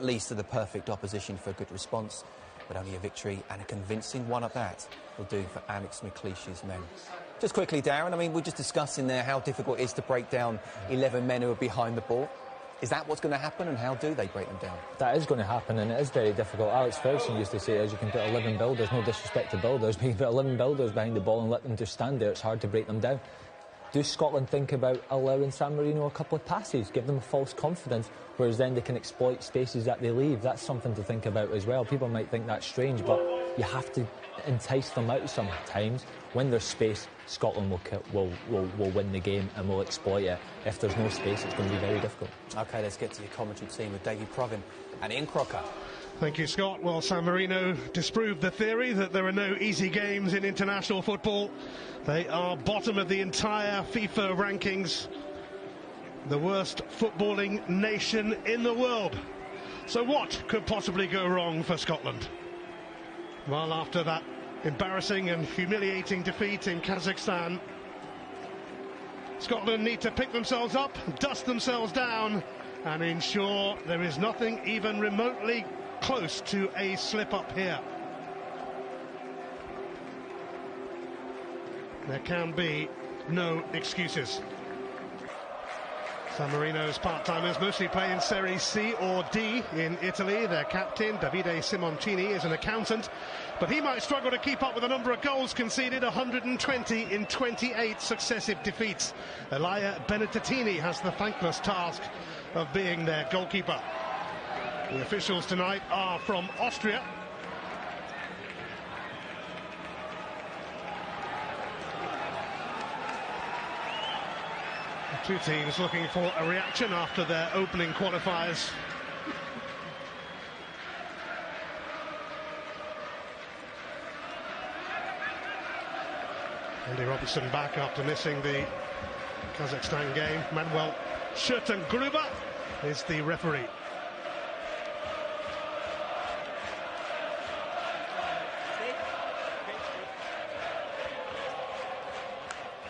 least are the perfect opposition for a good response, but only a victory, and a convincing one at that, will do for Alex McLeish's men. Just quickly, Darren, I mean, we're just discussing there how difficult it is to break down 11 men who are behind the ball. Is that what's going to happen, and how do they break them down? That is going to happen, and it is very difficult. Alex Ferguson used to say, as you can put 11 builders, no disrespect to builders, but you can put 11 builders behind the ball and let them just stand there. It's hard to break them down. Do Scotland think about allowing San Marino a couple of passes, give them false confidence, whereas then they can exploit spaces that they leave? That's something to think about as well. People might think that's strange, but you have to entice them out sometimes. When there's space, Scotland will win the game and will exploit it. If there's no space, it's going to be very difficult. OK, let's get to your commentary team with Davy Provan and Ian Crocker. Thank you, Scott. Well, San Marino disproved the theory that there are no easy games in international football. They are bottom of the entire FIFA rankings, the worst footballing nation in the world. So what could possibly go wrong for Scotland? Well, after that embarrassing and humiliating defeat in Kazakhstan, Scotland need to pick themselves up, dust themselves down, and ensure there is nothing even remotely close to a slip-up here. There can be no excuses. San Marino's part-timers mostly play in Serie C or D in Italy. Their captain, Davide Simoncini, is an accountant, but he might struggle to keep up with the number of goals conceded, 120 in 28 successive defeats. Elia Benedettini has the thankless task of being their goalkeeper. The officials tonight are from Austria. The two teams looking for a reaction after their opening qualifiers. Andy Robertson back after missing the Kazakhstan game. Manuel Schurtengruber is the referee.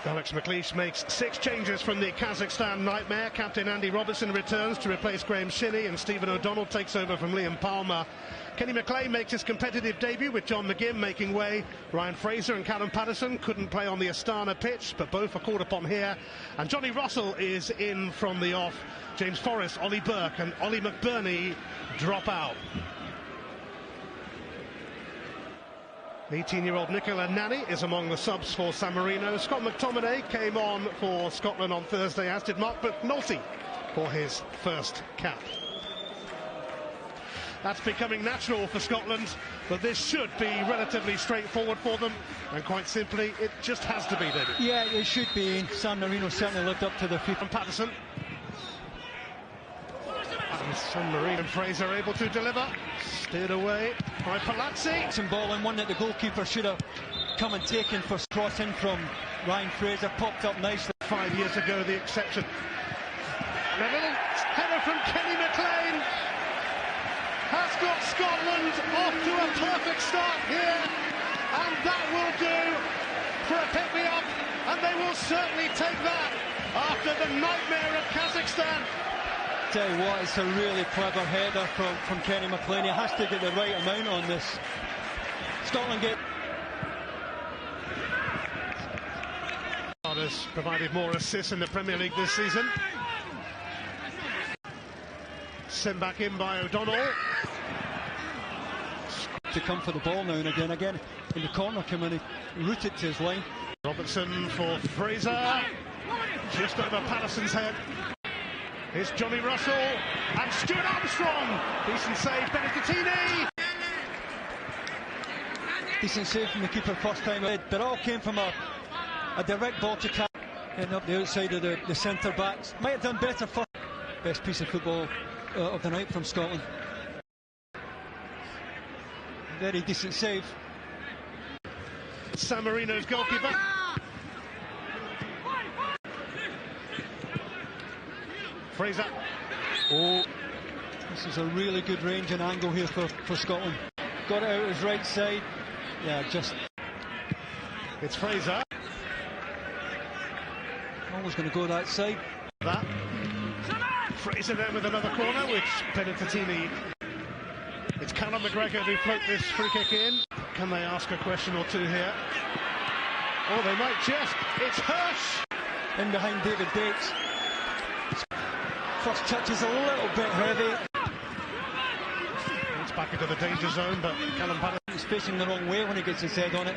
Alex McLeish makes 6 changes from the Kazakhstan nightmare. Captain Andy Robertson returns to replace Graham Shinnie, and Stephen O'Donnell takes over from Liam Palmer. Kenny McLean makes his competitive debut with John McGinn making way. Ryan Fraser and Callum Patterson couldn't play on the Astana pitch, but both are called upon here. And Johnny Russell is in from the off. James Forrest, Ollie Burke and Ollie McBurney drop out. 18-year-old Nicola Nani is among the subs for San Marino. Scott McTominay came on for Scotland on Thursday, as did Mark McNulty for his first cap. That's becoming natural for Scotland, but this should be relatively straightforward for them, and quite simply, it just has to be, David. Yeah, it should be. San Marino certainly lived up to their feet. And Patterson. And San Marino and Fraser able to deliver. Steered away by Palazzi. Some ball and one that the goalkeeper should have come and taken for crossing from Ryan Fraser. Popped up nicely. 5 years ago, the exception. And a little header from Kenny McLean has got Scotland off to a perfect start here, and that will do for a pick-me-up, and they will certainly take that after the nightmare of Kazakhstan. Tell you what, it's a really clever header from Kenny McLean. He has to get the right amount on this. Scotland get... has provided more assists in the Premier League this season. Sent back in by O'Donnell. To come for the ball now and again in the corner, come in, route it to his line. Robertson for Fraser. Just over Patterson's head. Here's Johnny Russell and Stuart Armstrong. Decent save, Benedettini. Decent save from the keeper first time. But it all came from a direct ball to Cap. Heading up the outside of the centre backs. Might have done better first. Best piece of football of the night from Scotland. Very decent save. San Marino's goalkeeper. Fraser. Oh, this is a really good range and angle here for Scotland. Got it out his right side. Yeah, just... It's Fraser. Always going to go that side. That. Fraser then with another corner, which Benedettini It's Callum McGregor who poked this free kick in. Can they ask a question or two here? Oh, they might just. It's Hirsch! In behind David Bates. First touch is a little bit heavy. It's back into the danger zone, but Callum Patterson. He's facing the wrong way when he gets his head on it.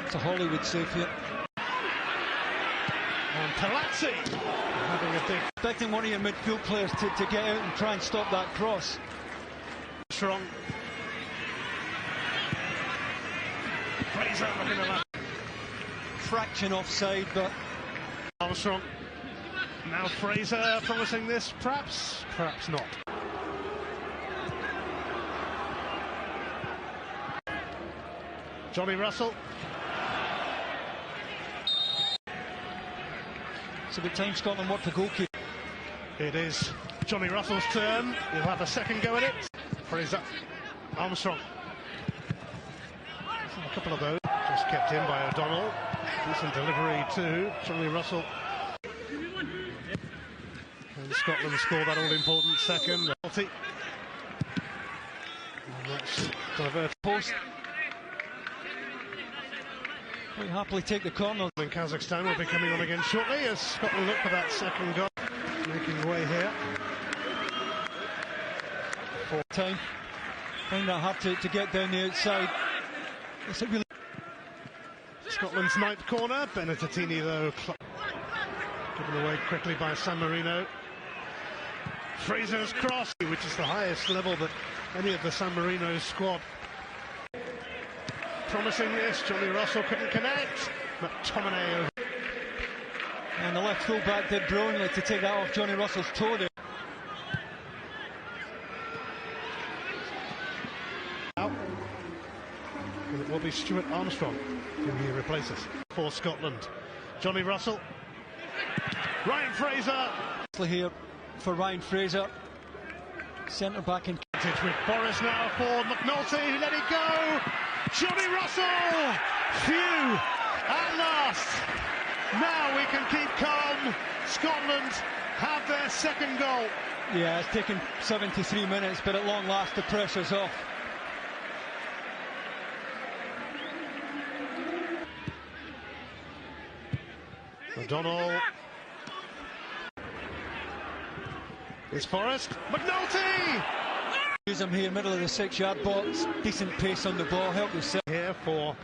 It's a Hollywood save here. And Palazzi having a big. Expecting one of your midfield players to get out and try and stop that cross. Strong. Fraser looking at that. Fraction offside, but Armstrong. Now Fraser promising this, perhaps not. Johnny Russell. it's a bit time Scotland work the goalkeeper. It is Johnny Russell's turn. He'll have a second go at it. Fraser. Armstrong. A couple of those. Just kept in by O'Donnell. Decent delivery too. Johnny Russell. And Scotland score that all-important second. Penalty. And that's diverted. Post. We happily take the corner. In Kazakhstan will be coming on again shortly as Scotland look for that second goal. Making way here. Fourth time. Find that hard to get down the outside. It's a really Scotland's ninth corner. Benedettini though given away quickly by San Marino. Fraser's cross, which is the highest level that any of the San Marino squad. Promising this, Johnny Russell couldn't connect. McTominay. And the left full-back did brilliantly to take that off Johnny Russell's toe there. Out. And it will be Stuart Armstrong who he replaces for Scotland. Johnny Russell. Ryan Fraser. Here for Ryan Fraser. Centre back in. With Boris now for McNulty, who let it go. Johnny Russell! Phew! At last! Now we can keep calm. Scotland have their second goal. Yeah, it's taken 73 minutes, but at long last the pressure's off. O'Donnell. It's Forrest. McNulty! Use him here, middle of the 6-yard box. Decent pace on the ball, help yourself. Here for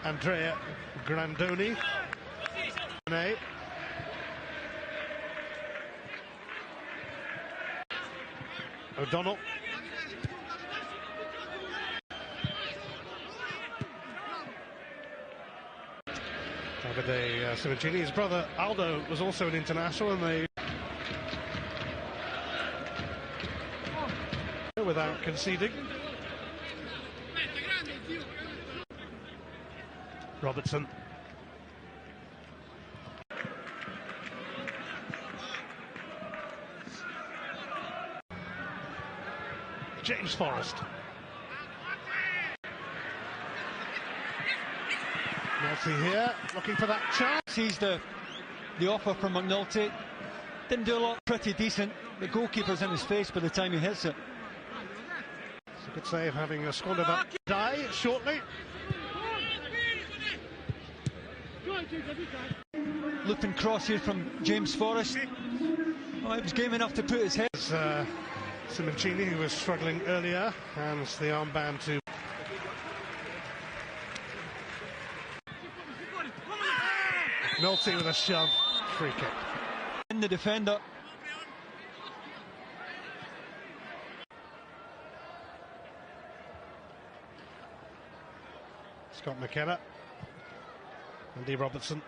Andrea Grandoni. O'Donnell. Davide Simoncini, his brother Aldo was also an international, and they without conceding. Robertson. James Forrest. McNulty here, looking for that chance. Sees the offer from McNulty. Didn't do a lot, pretty decent. The goalkeeper's in his face by the time he hits it. It's a good save, having squandered that die shortly. Looping cross here from James Forrest. Oh, it was game enough to put his head. Simoncini, who was struggling earlier, hands the armband to McNulty with a shove, free kick. In the defender. Scott McKenna. Andy Robertson.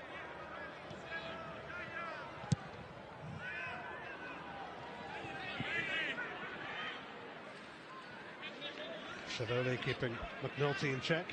Shadoli keeping McNulty in check.